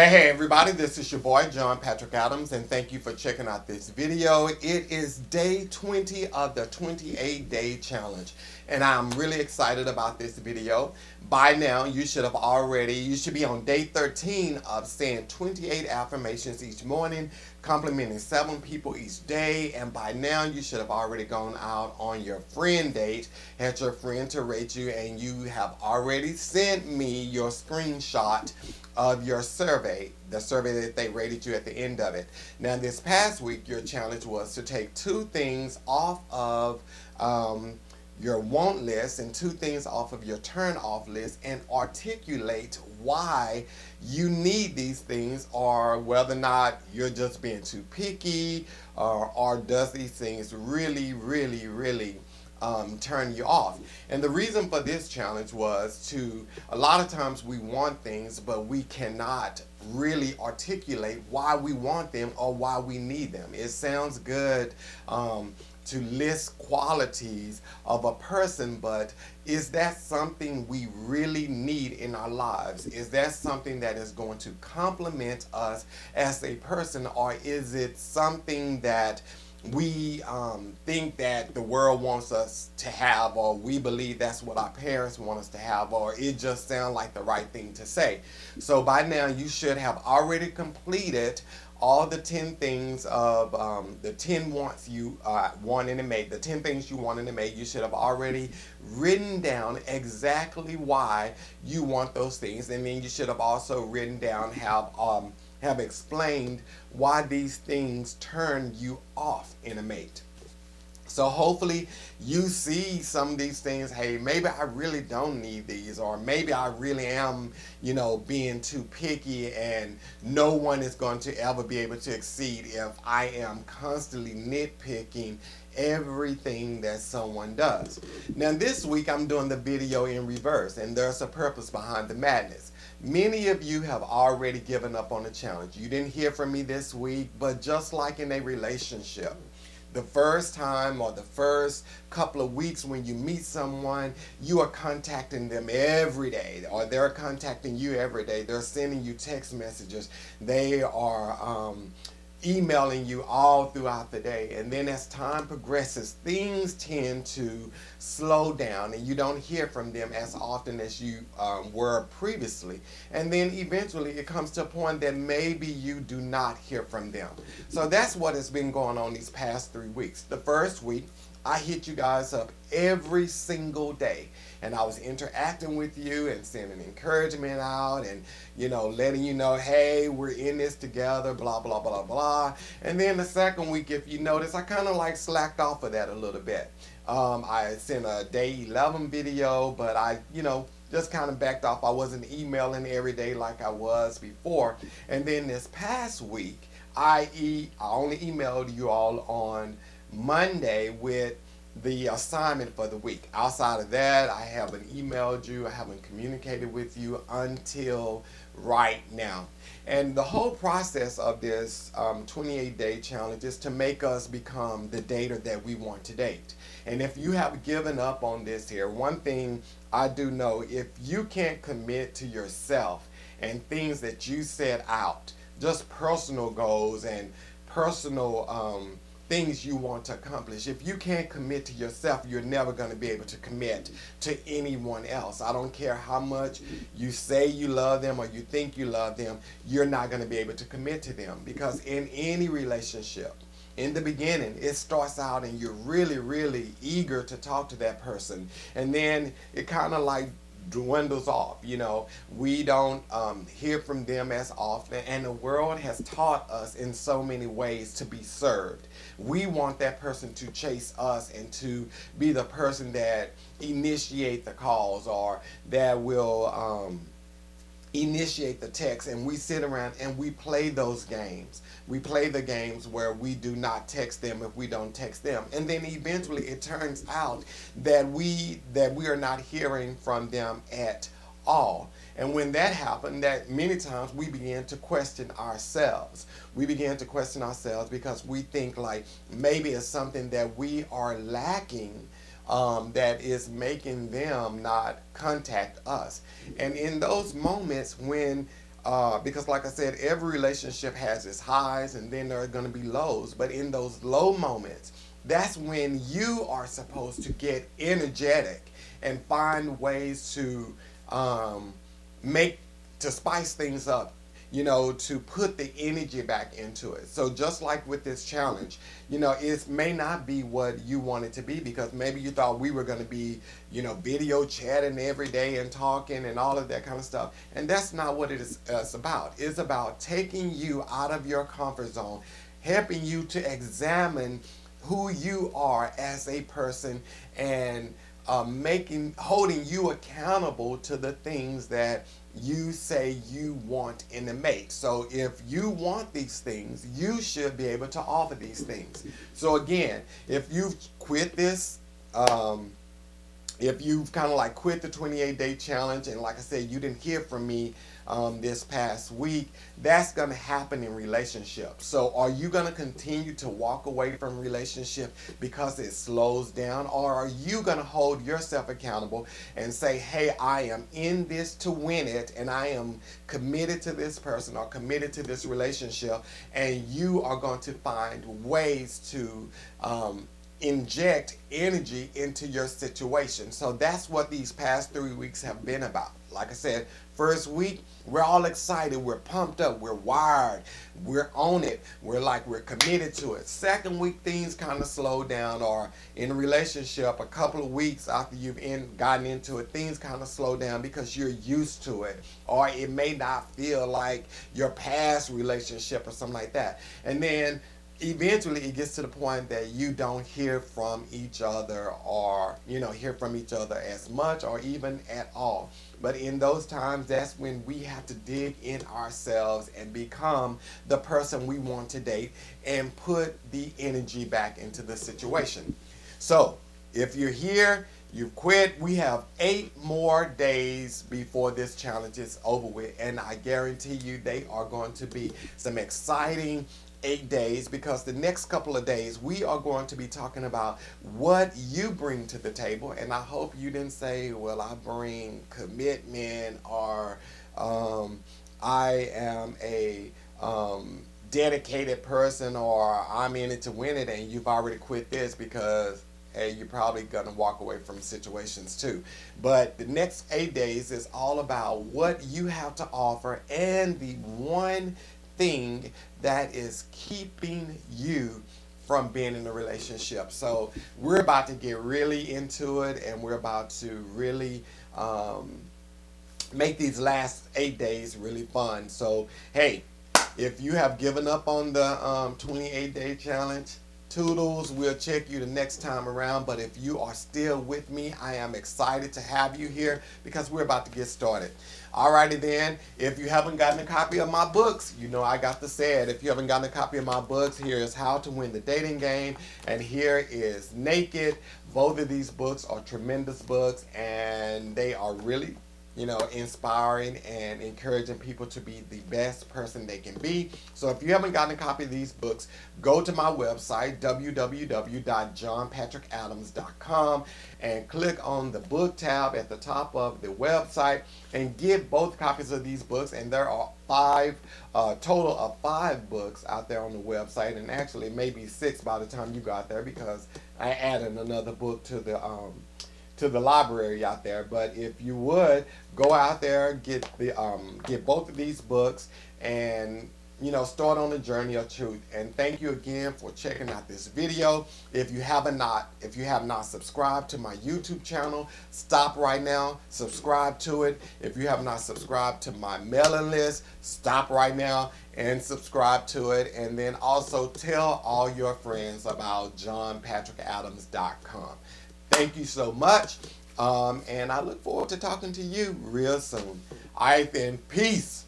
Hey everybody, this is your boy John Patrick Adams, and thank you for checking out this video. It is day 20 of the 28-day challenge, and I'm really excited about this video. By now, you should be on day 13 of saying 28 affirmations each morning, complimenting 7 people each day, and by now you should have already gone out on your friend date, had your friend to rate you, and you have already sent me your screenshot of your survey, the survey that they rated you at the end of it. Now, this past week, your challenge was to take 2 things off of your want list and 2 things off of your turn off list and articulate why you need these things, or whether or not you're just being too picky, or does these things really turn you off. And the reason for this challenge was a lot of times we want things, but we cannot really articulate why we want them or why we need them. It sounds good to list qualities of a person, but is that something we really need in our lives? Is that something that is going to complement us as a person, or is it something that we think that the world wants us to have, or we believe that's what our parents want us to have, or it just sounds like the right thing to say? So by now you should have already completed all the 10 things of the 10 wants you wanting to make, the 10 things you wanted to make. You should have already written down exactly why you want those things, and then you should have also written down have explained why these things turn you off in a mate. So hopefully you see some of these things, hey, maybe I really don't need these, or maybe I really am, being too picky, and no one is going to ever be able to exceed if I am constantly nitpicking everything that someone does. Now this week I'm doing the video in reverse, and there's a purpose behind the madness. Many of you have already given up on the challenge. You didn't hear from me this week, but just like in a relationship, the first time or the first couple of weeks when you meet someone, you are contacting them every day, or they're contacting you every day. They're sending you text messages. They are emailing you all throughout the day. And then as time progresses, things tend to slow down, and you don't hear from them as often as you were previously. And then eventually it comes to a point that maybe you do not hear from them. So that's what has been going on these past 3 weeks. The first week, I hit you guys up every single day, and I was interacting with you and sending encouragement out, and letting you know, hey, we're in this together, blah blah blah blah. And then the second week, if you notice, I kind of like slacked off of that a little bit. I sent a day 11 video, but I just kind of backed off. I wasn't emailing every day like I was before. And then this past week, I only emailed you all on Monday with the assignment for the week. Outside of that, I haven't emailed you, I haven't communicated with you until right now. And the whole process of this 28-day challenge is to make us become the dater that we want to date. And if you have given up on this here, one thing I do know, if you can't commit to yourself and things that you set out, just personal goals and personal things you want to accomplish, if you can't commit to yourself, you're never going to be able to commit to anyone else. I don't care how much you say you love them or you think you love them, you're not going to be able to commit to them, because in any relationship, in the beginning, it starts out and you're really eager to talk to that person, and then it kind of like dwindles off. We don't hear from them as often, and the world has taught us in so many ways to be served. We want that person to chase us and to be the person that initiate the calls, or that will initiate the text, and we sit around and we play those games. We play the games where we do not text them if we don't text them, and then eventually it turns out that we are not hearing from them at all. And when that happened, that many times we begin to question ourselves. We begin to question ourselves because we think like maybe it's something that we are lacking, that is making them not contact us. And in those moments when Because like I said, every relationship has its highs and then there are going to be lows. But in those low moments, that's when you are supposed to get energetic and find ways to um, make to spice things up, to put the energy back into it. So just like with this challenge, it may not be what you want it to be, because maybe you thought we were going to be, video chatting every day and talking and all of that kind of stuff. And that's not what it is it's about. It's about taking you out of your comfort zone, helping you to examine who you are as a person, and holding you accountable to the things that you say you want in a mate. So if you want these things, you should be able to offer these things. So again, if you've quit this, if you've kind of like quit the 28-day challenge, and like I said, you didn't hear from me this past week, that's going to happen in relationships. So are you going to continue to walk away from relationship because it slows down, or are you going to hold yourself accountable and say, hey, I am in this to win it, and I am committed to this person or committed to this relationship, and you are going to find ways to inject energy into your situation. So that's what these past 3 weeks have been about. Like I said, first week, we're all excited, we're pumped up, we're wired, we're on it, we're committed to it. Second week, things kind of slow down, or in a relationship, a couple of weeks after you've gotten into it, things kind of slow down because you're used to it, or it may not feel like your past relationship or something like that. And then eventually it gets to the point that you don't hear from each other, or hear from each other as much or even at all. But in those times, that's when we have to dig in ourselves and become the person we want to date, and put the energy back into the situation. So if you're here, you've quit, we have 8 more days before this challenge is over with, and I guarantee you they are going to be some exciting 8 days, because the next couple of days we are going to be talking about what you bring to the table. And I hope you didn't say, well, I bring commitment, or I am a dedicated person, or I'm in it to win it, and you've already quit this, because hey, you're probably going to walk away from situations too. But the next 8 days is all about what you have to offer, and the one thing that is keeping you from being in a relationship. So we're about to get really into it, and we're about to really make these last 8 days really fun. So hey, if you have given up on the 28-day challenge, toodles, we'll check you the next time around. But if you are still with me, I am excited to have you here, because we're about to get started. Alrighty then, if you haven't gotten a copy of my books, I got to say it. If you haven't gotten a copy of my books, here is How to Win the Dating Game, and here is Naked. Both of these books are tremendous books, and they are really inspiring and encouraging people to be the best person they can be. So if you haven't gotten a copy of these books, go to my website, www.johnpatrickadams.com, and click on the book tab at the top of the website and get both copies of these books. And there are total of 5 books out there on the website, and actually maybe 6 by the time you got there, because I added another book to the library out there. But if you would go out there, get both of these books, and start on the journey of truth. And thank you again for checking out this video. If you have not subscribed to my YouTube channel, stop right now, subscribe to it. If you have not subscribed to my mailing list, stop right now and subscribe to it. And then also tell all your friends about johnpatrickadams.com. Thank you so much, and I look forward to talking to you real soon. All right then, peace.